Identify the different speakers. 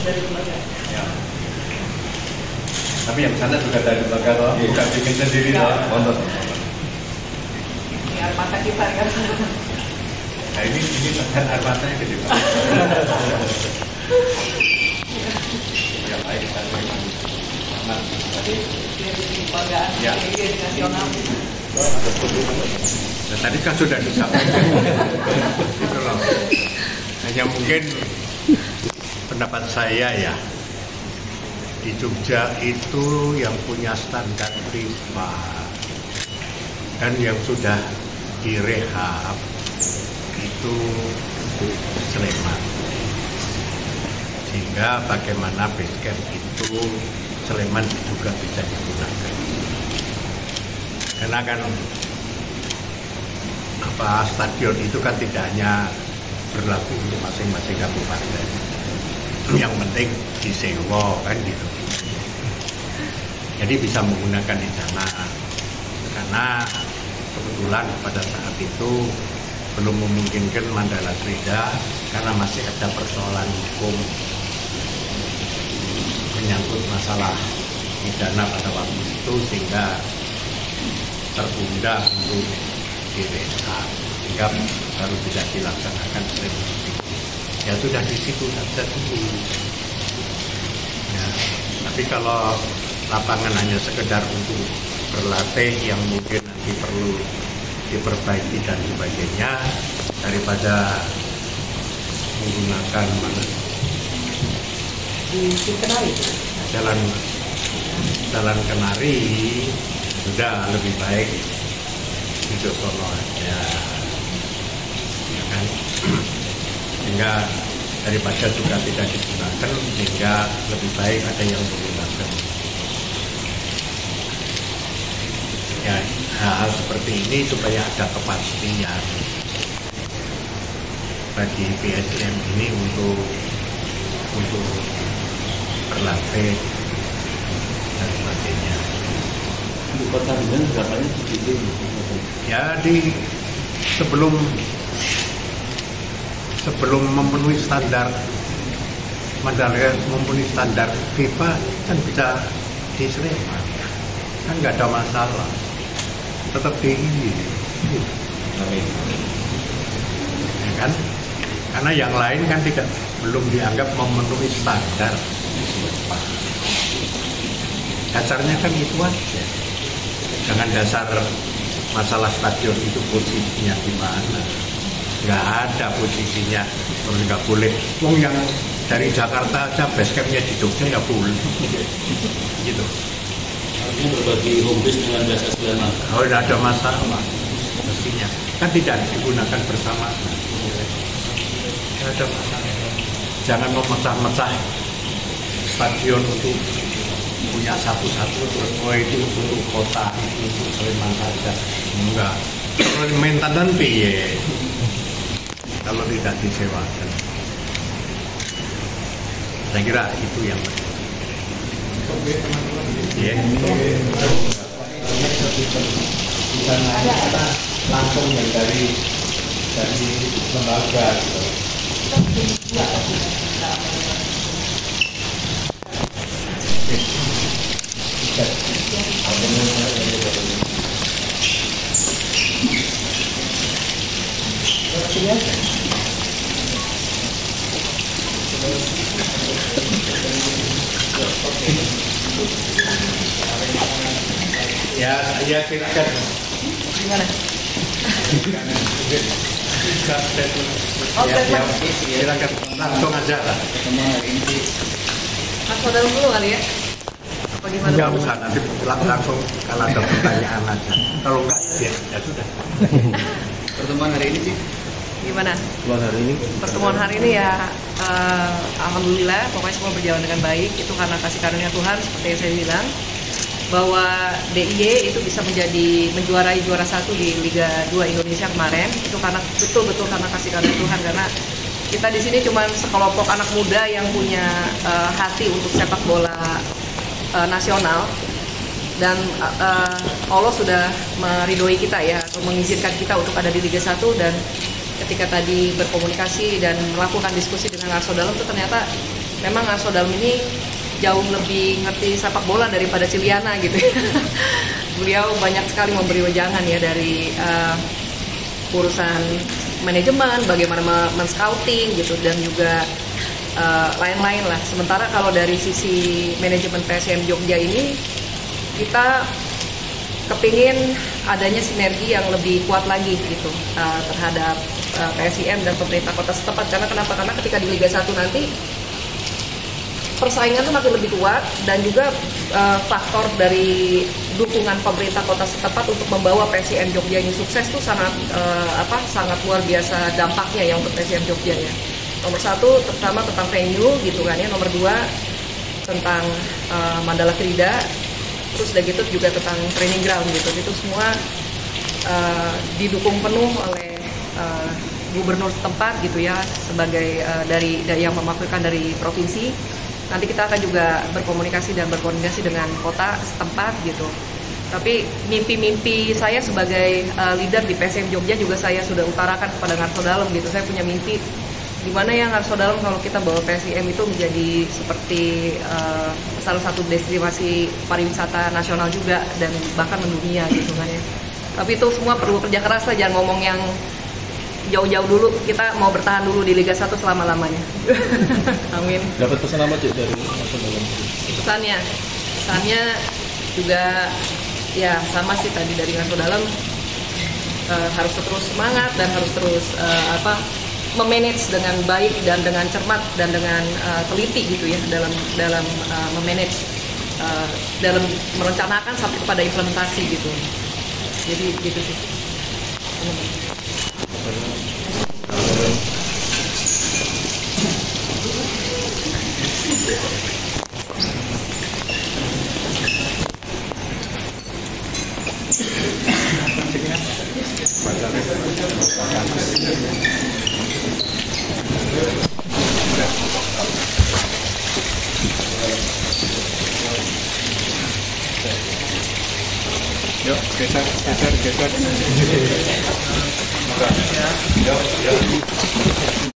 Speaker 1: dari lembaga.
Speaker 2: Ya. Tapi yang sana juga dari lembaga loh, bukan bikin sendiri loh. Konten.
Speaker 1: Ini air mata kita kan.
Speaker 2: Nah ini kan air matanya gede banget. Ya baik kita aman tadi.
Speaker 1: Lembagaan nasional.
Speaker 2: Nah, tadi kan sudah disampaikan. Itu loh. Hanya mungkin pendapat saya ya, di Jogja itu yang punya standar privat dan yang sudah direhab itu Sleman. Sehingga bagaimana basecamp itu Sleman juga bisa digunakan. Karena kan stadion itu kan tidak hanya berlaku untuk masing-masing kabupaten. Yang penting disewa kan gitu. Jadi bisa menggunakan di sana. Karena kebetulan pada saat itu belum memungkinkan Mandala Krida karena masih ada persoalan hukum menyangkut masalah pidana pada waktu itu sehingga tertunda untuk direhab sehingga baru tidak dilaksanakan seperti itu. Ya sudah di situ saja dulu. Ya, tapi kalau lapangan hanya sekedar untuk berlatih yang mungkin nanti perlu diperbaiki dan sebagainya daripada menggunakan jalan Kenari sudah lebih baik di Josono aja, ya kan? Sehingga daripada juga tidak digunakan, sehingga lebih baik ada yang menggunakan. Ya, hal seperti ini supaya ada kepastian bagi PSM ini untuk berlatih dan sebagainya.
Speaker 3: Di pertandingan berapanya begitu?
Speaker 2: Ya sebelum memenuhi standar Mandalika memenuhi standar FIFA kan bisa di Sleman, kan nggak ada masalah, tetap di ini, ya kan? Karena yang lain kan belum dianggap memenuhi standar. Dasarnya kan itu aja. Jangan dasar masalah stadion itu posisinya di mana. Nggak ada posisinya, terus nggak boleh. Wong yang dari Jakarta aja basecampnya di Jogja ya boleh. Gitu.
Speaker 3: Artinya berbagi home base dengan Biasa Sleman.
Speaker 2: Oh, tidak ada masalah. Mestinya kan tidak digunakan bersama. Tidak ada masalah. Jangan memecah-mecah stadion untuk punya satu-satu terus itu untuk kota itu untuk Sleman saja. Enggak. Kalau maintenance piye? Kalau tidak disewakan. Saya kira itu yang penting. Oke, teman-teman. Iya.
Speaker 4: Ada langsung yang dari lembaga gitu.
Speaker 2: Ya, saya silakan.
Speaker 1: Gimana?
Speaker 2: Ya, silakan langsung aja lah.
Speaker 1: Masuk dalam dulu kali ya? Apa gimana?
Speaker 2: Nggak usah, nanti langsung kalau ada pertanyaan aja. Kalau enggak, ya sudah.
Speaker 3: Pertemuan hari ini sih?
Speaker 1: Gimana?
Speaker 4: Pertemuan hari ini
Speaker 1: ya, alhamdulillah, pokoknya semua berjalan dengan baik. Itu karena kasih karunia Tuhan, seperti yang saya bilang, bahwa DIY itu bisa menjuarai juara 1 di Liga 2 Indonesia kemarin. Itu karena betul-betul karena kasih karunia Tuhan, karena kita di sini cuma sekelompok anak muda yang punya hati untuk sepak bola nasional, dan Allah sudah meridhoi kita ya, atau mengizinkan kita untuk ada di Liga 1. Dan ketika tadi berkomunikasi dan melakukan diskusi dengan Arso Dalam, itu ternyata memang Arso Dalem ini jauh lebih ngerti sepak bola daripada Ciliana gitu ya. Beliau banyak sekali memberi wejangan ya dari urusan manajemen, bagaimana men-scouting gitu, dan juga lain-lain lah. Sementara kalau dari sisi manajemen PSM Jogja ini, kita kepingin adanya sinergi yang lebih kuat lagi gitu terhadap PSIM dan pemerintah kota setempat. Karena kenapa? Karena ketika di Liga 1 nanti persaingan itu makin lebih kuat, dan juga faktor dari dukungan pemerintah kota setempat untuk membawa PSIM Jogja ini sukses itu sangat sangat luar biasa dampaknya ya untuk PSIM Jogja ya. Nomor satu pertama tentang venue gitu kan ya, nomor dua tentang Mandala Krida, terus udah gitu juga tentang training ground gitu. Itu semua didukung penuh oleh gubernur setempat gitu ya, sebagai dari yang mewakilkan dari provinsi. Nanti kita akan juga berkomunikasi dan berkoordinasi dengan kota setempat gitu. Tapi mimpi-mimpi saya sebagai leader di PSM Jogja juga saya sudah utarakan kepada Arso Dalem gitu. Saya punya mimpi gimana ya Arso Dalem kalau kita bawa PSIM itu menjadi seperti salah satu destinasi pariwisata nasional juga, dan bahkan mendunia gitu kan ya. Tapi itu semua perlu kerja keras lah, jangan ngomong yang jauh-jauh dulu. Kita mau bertahan dulu di Liga 1 selama-lamanya. Amin.
Speaker 3: Dapat pesan apa Cik dari Arso Dalem?
Speaker 1: Pesannya juga ya sama sih tadi dari Arso Dalem, harus terus semangat dan harus terus memanage dengan baik dan dengan cermat dan dengan teliti gitu ya dalam memanage, dalam merencanakan sampai kepada implementasi gitu. Jadi gitu sih.
Speaker 2: Yuk, geser.